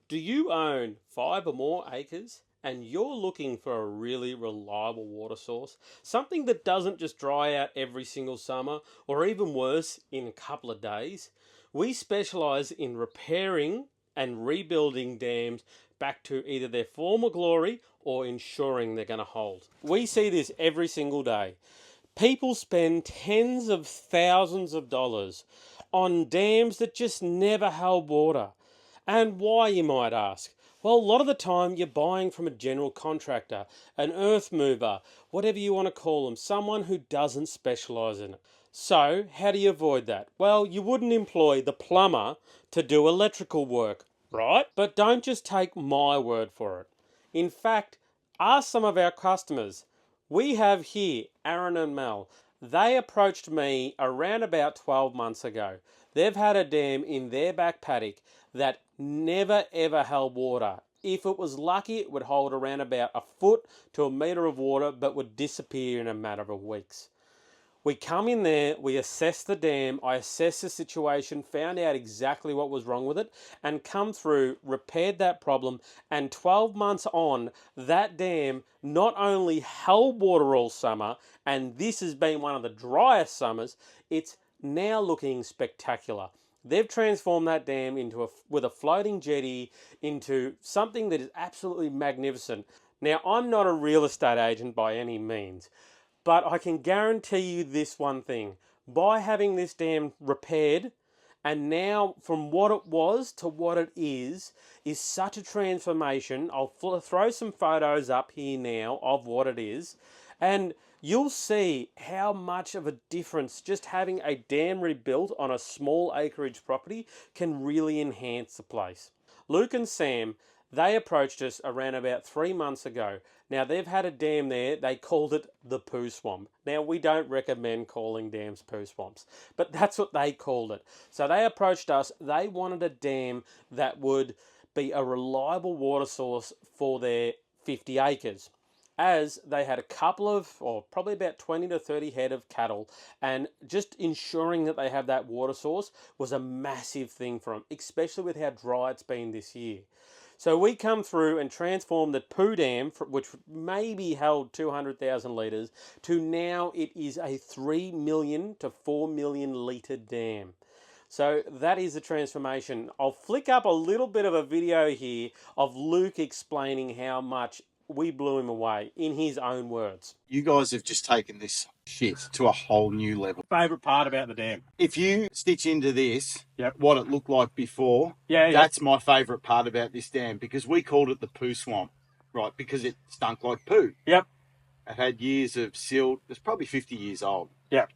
Do you own 5 or more acres and you're looking for a really reliable water source? Something that doesn't just dry out every single summer or even worse, in a couple of days? We specialize in repairing and rebuilding dams back to either their former glory or ensuring they're going to hold. We see this every single day. People spend tens of thousands of dollars on dams that just never held water. And why, you might ask? Well, a lot of the time you're buying from a general contractor, an earth mover, whatever you want to call them, someone who doesn't specialise in it. So, how do you avoid that? Well, you wouldn't employ the plumber to do electrical work, right? But don't just take my word for it. In fact, ask some of our customers. We have here Aaron and Mel. They approached me around about 12 months ago. They've had a dam in their back paddock that never ever held water. If it was lucky, it would hold around about a foot to a metre of water, but would disappear in a matter of weeks. We come in there, we assess the dam, I assess the situation, found out exactly what was wrong with it, and come through, repaired that problem, and 12 months on, that dam not only held water all summer, and this has been one of the driest summers, it's now looking spectacular. They've transformed that dam into with a floating jetty into something that is absolutely magnificent. Now, I'm not a real estate agent by any means, but I can guarantee you this one thing. By having this dam repaired, and now from what it was to what it is such a transformation. I'll throw some photos up here now of what it is, and you'll see how much of a difference just having a dam rebuilt on a small acreage property can really enhance the place. Luke and Sam, they approached us around about 3 months ago. Now, they've had a dam there. They called it the poo swamp. Now, we don't recommend calling dams poo swamps, but that's what they called it. So they approached us. They wanted a dam that would be a reliable water source for their 50 acres, as they had a couple of, or probably about 20 to 30 head of cattle, and just ensuring that they have that water source was a massive thing for them, especially with how dry it's been this year. So we come through and transform the poo dam, which maybe held 200,000 litres, to now it is a 3 million to 4 million litre dam. So that is the transformation. I'll flick up a little bit of a video here of Luke explaining how much we blew him away in his own words. You guys have just taken this shit to a whole new level. Favourite part about the dam? If you stitch into this, Yep. what it looked like before, that's my favourite part about this dam, because we called it the poo swamp, right? Because it stunk like poo. Yep. It had years of silt. It's probably 50 years old. Yep.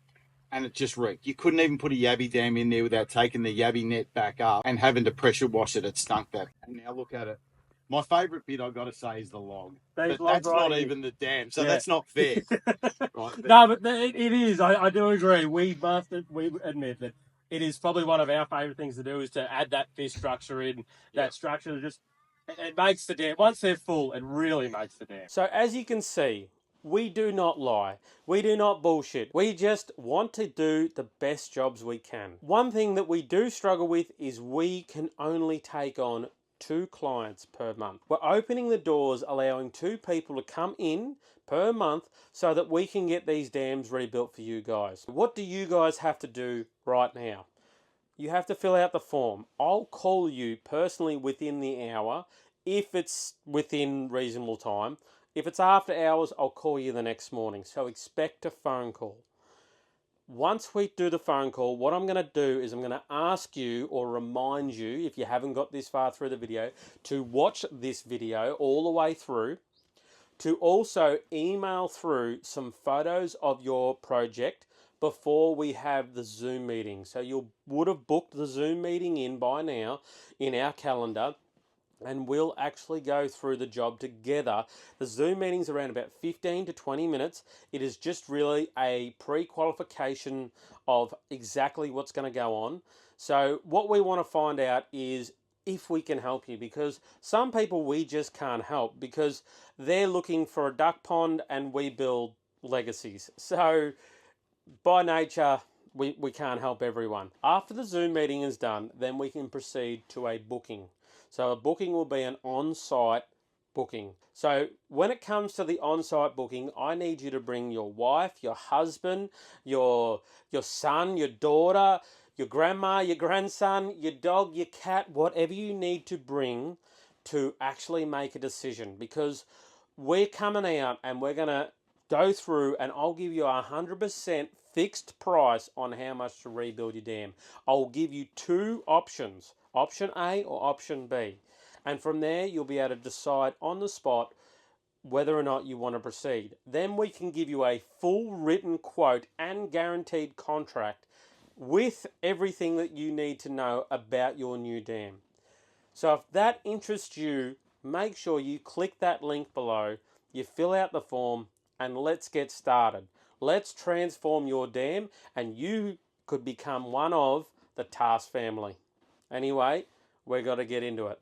And it just wrecked. You couldn't even put a yabby dam in there without taking the yabby net back up and having to pressure wash it. It stunk that. And now look at it. My fadrourite bit, I've got to say, is the log. But that's not even the dam, so that's not fair. Right, no, but it is. I do agree. We admit that it is probably one of our favourite things to do, is to add that fish structure in. That structure just, it makes the dam, once they're full, it really makes the dam. So as you can see, we do not lie. We do not bullshit. We just want to do the best jobs we can. One thing that we do struggle with is we can only take on 2 clients per month. We're opening the doors, allowing 2 people to come in per month so that we can get these dams rebuilt for you guys. What do you guys have to do right now? You have to fill out the form. I'll call you personally within the hour if it's within reasonable time. If it's after hours, I'll call you the next morning. So expect a phone call. Once we do the phone call, what I'm going to do is I'm going to ask you, or remind you, if you haven't got this far through the video, to watch this video all the way through, to also email through some photos of your project before we have the Zoom meeting. So you would have booked the Zoom meeting in by now in our calendar, and we'll actually go through the job together. The Zoom meeting's around about 15 to 20 minutes. It is just really a pre-qualification of exactly what's going to go on. So what we want to find out is if we can help you, because some people we just can't help because they're looking for a duck pond and we build legacies. So by nature, we can't help everyone. After the Zoom meeting is done, then we can proceed to a booking. So a booking will be an on-site booking. So when it comes to the on-site booking, I need you to bring your wife, your husband, your son, your daughter, your grandma, your grandson, your dog, your cat, whatever you need to bring to actually make a decision, because we're coming out and we're going to go through and I'll give you 100% fixed price on how much to rebuild your dam. I'll give you two options, option A or option B. And from there, you'll be able to decide on the spot whether or not you want to proceed. Then we can give you a full written quote and guaranteed contract with everything that you need to know about your new dam. So if that interests you, make sure you click that link below, you fill out the form, and let's get started. Let's transform your dam, and you could become one of the TASK family. Anyway, we've got to get into it.